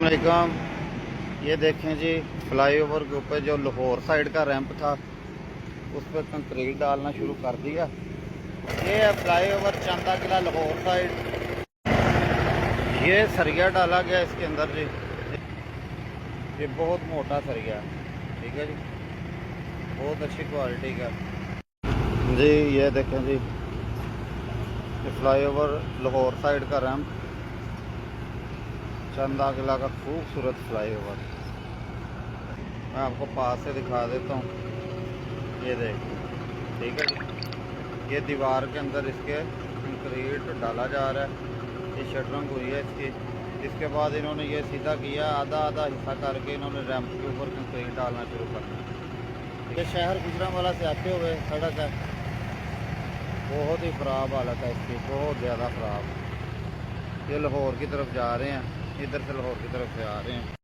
अस्सलाम। ये देखें जी, फ्लाईओवर के ऊपर जो लाहौर साइड का रैंप था उस पर कंक्रीट डालना शुरू कर दिया। ये है फ्लाईओवर चंदा किला लाहौर साइड। ये सरिया डाला गया इसके अंदर जी। ये बहुत मोटा सरिया, ठीक है जी, बहुत अच्छी क्वालिटी का जी। ये देखें जी, ये फ्लाईओवर लाहौर साइड का रैंप, चंदा किला का खूबसूरत फ्लाईओवर। मैं आपको पास से दिखा देता हूँ। ये देख, ठीक है जी, ये दीवार के अंदर इसके कंक्रीट डाला जा रहा है। ये शटरिंग हुई है इसकी। इसके बाद इन्होंने ये सीधा किया, आधा आधा हिस्सा करके इन्होंने रैंप के ऊपर कंक्रीट डालना शुरू कर दिया। ये शहर गुजरांवाला से आते हुए सड़क है, बहुत ही ख़राब हालत है इसकी, बहुत ज़्यादा ख़राब। ये लाहौर की तरफ जा रहे हैं, इधर से लाहौर की तरफ से आ रहे हैं।